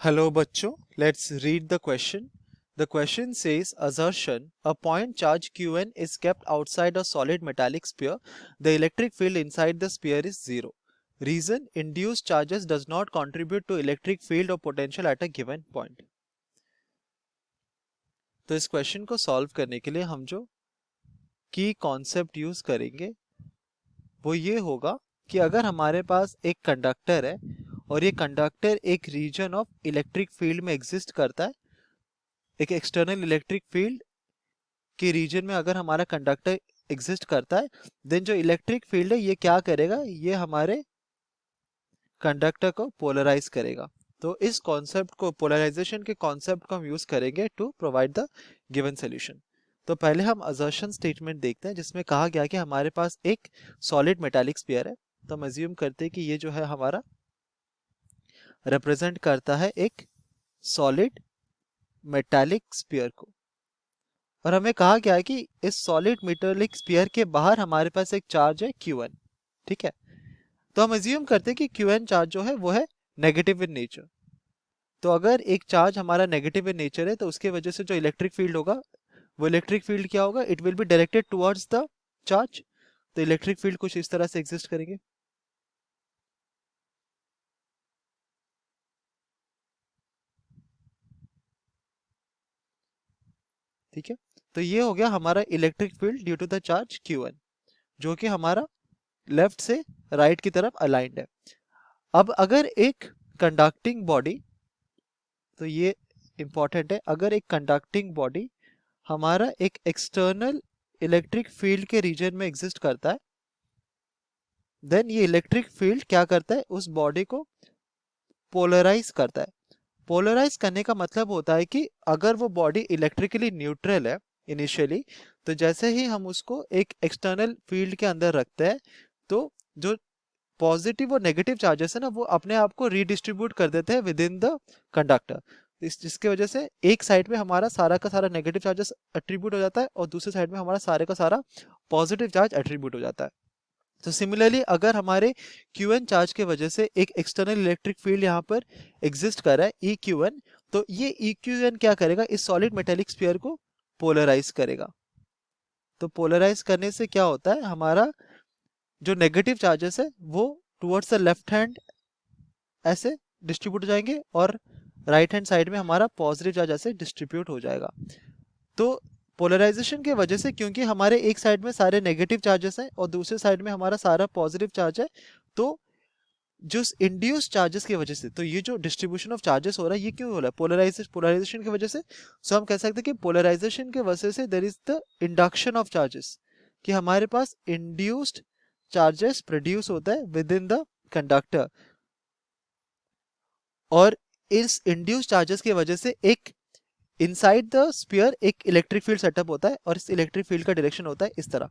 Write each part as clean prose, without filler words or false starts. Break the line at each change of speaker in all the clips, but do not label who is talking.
Hello बच्चों, let's read the question. The question says assertion a point charge Qn is kept outside a solid metallic sphere. The electric field inside the sphere is zero. Reason induced charges does not contribute to electric field or potential at a given point. तो इस question को solve करने के लिए हम जो की concept use करेंगे वो ये होगा कि अगर हमारे पास एक कंडक्टर है और ये कंडक्टर एक रीजन ऑफ इलेक्ट्रिक फील्ड में एग्जिस्ट करता है, एक एक्सटर्नल इलेक्ट्रिक फील्ड के रीजन में अगर हमारा कंडक्टर एग्जिस्ट करता है, देन जो इलेक्ट्रिक फील्ड है ये क्या करेगा, ये हमारे कंडक्टर को पोलराइज करेगा। तो इस कॉन्सेप्ट को, पोलराइजेशन के कॉन्सेप्ट को हम यूज करेंगे to provide the given solution. तो पहले हम असर्शन स्टेटमेंट देखते हैं जिसमें कहा गया कि हमारे पास एक सॉलिड मेटालिक स्फीयर है। तो हम अज्यूम करते हैं कि ये जो है हमारा रिप्रेजेंट करता है एक सॉलिड मेटालिक स्फीयर को, और हमें कहा गया है कि इस सॉलिड मेटालिक स्फीयर के बाहर हमारे पास एक चार्ज है Q1। ठीक है, तो हम अज्यूम करते हैं कि Qn चार्ज जो है वो है नेगेटिव इन नेचर। तो अगर एक चार्ज हमारा नेगेटिव इन नेचर है तो उसके वजह से जो इलेक्ट्रिक फील्ड होगा वो इलेक्ट्रिक फील्ड क्या होगा, it will be directed towards the charge. तो इलेक्ट्रिक फील्ड कुछ इस तरह से एग्जिस्ट करेंगे। ठीक है, तो ये हो गया हमारा electric field due to the charge Q1, जो कि हमारा लेफ्ट से राइट की तरफ अलाइंड है। अब अगर एक कंडक्टिंग बॉडी, तो ये इंपॉर्टेंट है, अगर एक कंडक्टिंग बॉडी हमारा एक एक्सटर्नल इलेक्ट्रिक फील्ड के रीजन में एग्जिस्ट करता है, देन ये इलेक्ट्रिक फील्ड क्या करता है, उस बॉडी को पोलराइज करता है। पोलराइज करने का मतलब होता है कि अगर वो बॉडी इलेक्ट्रिकली न्यूट्रल है इनिशियली, तो जैसे ही हम उसको एक एक्सटर्नल फील्ड के अंदर रखते हैं तो जो पॉजिटिव और नेगेटिव चार्जेस है ना वो अपने आप को रीडिस्ट्रीब्यूट कर देते हैं विद इन द कंडक्टर। जिसके वजह से एक साइड में हमारा सारा का सारा नेगेटिव चार्जेस एट्रीब्यूट हो जाता है और दूसरे साइड में हमारा सारे का सारा पॉजिटिव चार्ज एट्रीब्यूट हो जाता है। तो सिमिलरली अगर हमारे Qn चार्ज के वजह से एक एक्सटर्नल इलेक्ट्रिक फील्ड यहाँ पर एग्जिस्ट कर रहा है EQn, तो ये EQn क्या करेगा, इस सॉलिड मेटेलिक स्फीयर को पोलराइज करेगा। तो पोलराइज करने से क्या होता है, हमारा जो नेगेटिव चार्जेस है वो टुवर्ड्स द लेफ्ट हैंड ऐसे डिस्ट्रीब्यूट हो जाएंगे और राइट हैंड साइड में हमारा पॉजिटिव चार्ज ऐसे डिस्ट्रीब्यूट हो जाएगा। तो पोलराइजेशन के वजह से, क्योंकि हमारे एक साइड में सारे नेगेटिव चार्जेस हैं और दूसरे साइड में हमारा सारा पॉजिटिव चार्ज है, तो जो इंड्यूस चार्जेस की वजह से, तो ये जो डिस्ट्रीब्यूशन ऑफ चार्जेस हो रहा है ये क्यों हो रहा है, पोलराइजेशन की वजह से। सो हम कह सकते हैं कि पोलराइजेशन के वजह से there is the induction of charges, कि हमारे पास इंड्यूस्ड चार्जेस प्रोड्यूस होता है विद इन द कंडक्टर, और इस इंड्यूस्ड चार्जेस की वजह से एक इनसाइड द स्फीयर एक इलेक्ट्रिक फील्ड सेटअप होता है, और इस इलेक्ट्रिक फील्ड का डायरेक्शन होता है इस तरह,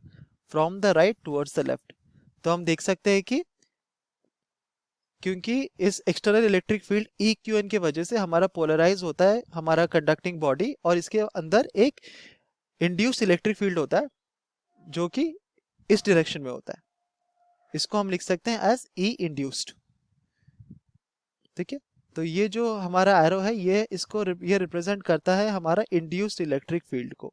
from the right towards the left. तो हम देख सकते हैं कि क्योंकि इस एक्सटर्नल इलेक्ट्रिक फील्ड EQn की वजह से हमारा पोलराइज होता है हमारा कंडक्टिंग बॉडी, और इसके अंदर एक इंड्यूस्ड इलेक्ट्रिक फील्ड होता है जो कि इस डायरेक्शन में होता है। इसको हम लिख सकते हैं एज E इंड्यूस्ड। ठीक है, तो ये जो हमारा एरो है ये ये रिप्रेजेंट करता है हमारा इंड्यूस्ड इलेक्ट्रिक फील्ड को।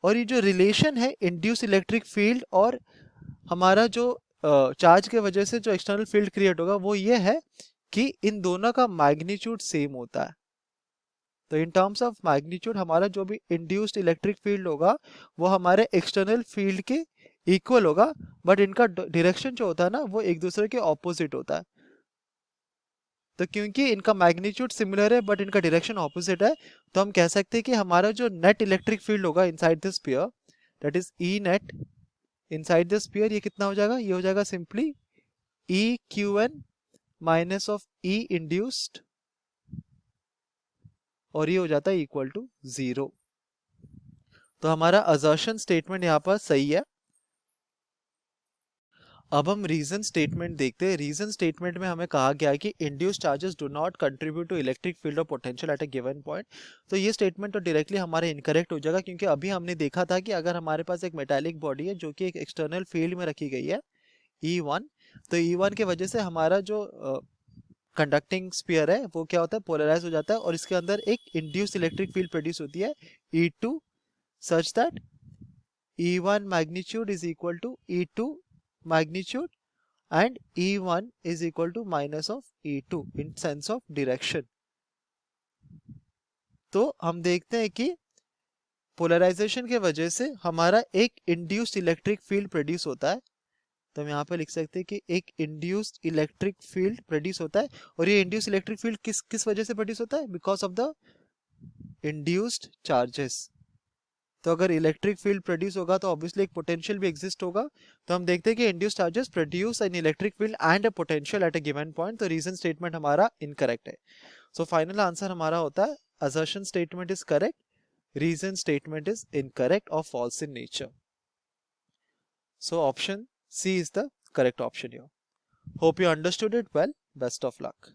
और ये जो रिलेशन है इंड्यूस्ड इलेक्ट्रिक फील्ड और हमारा जो चार्ज के वजह से जो एक्सटर्नल फील्ड क्रिएट होगा वो ये है कि इन दोनों का मैग्नीट्यूड सेम होता है। तो इन टर्म्स ऑफ मैग्नीट्यूड हमारा जो भी इंड्यूस्ड इलेक्ट्रिक फील्ड होगा वो हमारे एक्सटर्नल फील्ड के इक्वल होगा, बट इनका डायरेक्शन जो होता है ना वो एक दूसरे के ऑपोजिट होता है। तो क्योंकि इनका मैग्नीट्यूड सिमिलर है बट इनका डायरेक्शन ऑपोजिट है, तो हम कह सकते हैं कि हमारा जो नेट इलेक्ट्रिक फील्ड होगा inside the sphere, that is E net inside the sphere, ये कितना हो जाएगा, ये हो जाएगा simply EQn minus of E induced, और ये हो जाता है इक्वल टू 0। तो हमारा असर्शन स्टेटमेंट यहाँ पर सही है। अब हम रीजन स्टेटमेंट देखते हैं। रीजन स्टेटमेंट में हमें कहा गया है कि induced charges do not contribute to electric field और potential at a given point. तो ये स्टेटमेंट तो डायरेक्टली हमारे इनकरेक्ट हो जाएगा, क्योंकि अभी हमने देखा था कि अगर हमारे पास एक मेटालिक बॉडी है जो कि एक एक्सटर्नल फील्ड में रखी गई है E1, तो E1 के वजह से हमारा जो कंडक्टिंग स्फीयर है वो क्या होता है, पोलराइज हो जाता है और इसके अंदर एक इंड्यूस्ड इलेक्ट्रिक फील्ड प्रोड्यूस होती है E2 such that E1 magnitude is equal to E2 magnitude and E1 is equal to minus of E2 in sense of direction. तो हम देखते हैं कि पोलराइजेशन के वजह से हमारा एक इंड्यूस्ड इलेक्ट्रिक फील्ड प्रोड्यूस होता है। तो हम यहाँ पे लिख सकते हैं कि एक इंड्यूस्ड इलेक्ट्रिक फील्ड प्रोड्यूस होता है और ये इंड्यूस्ड इलेक्ट्रिक फील्ड किस किस वजह से प्रोड्यूस होता है, because of the induced charges. तो अगर इलेक्ट्रिक फील्ड प्रोड्यूस होगा तो ऑब्वियसली एक पोटेंशियल भी एग्जिस्ट होगा। तो हम देखते हैं कि induced charges produce an electric field and a potential at a given point. तो रीजन स्टेटमेंट हमारा इनकरेक्ट है। सो फाइनल आंसर हमारा होता है assertion statement is correct, reason statement is incorrect or false in nature. So option C is the correct option here. Hope you understood it well. Best of luck.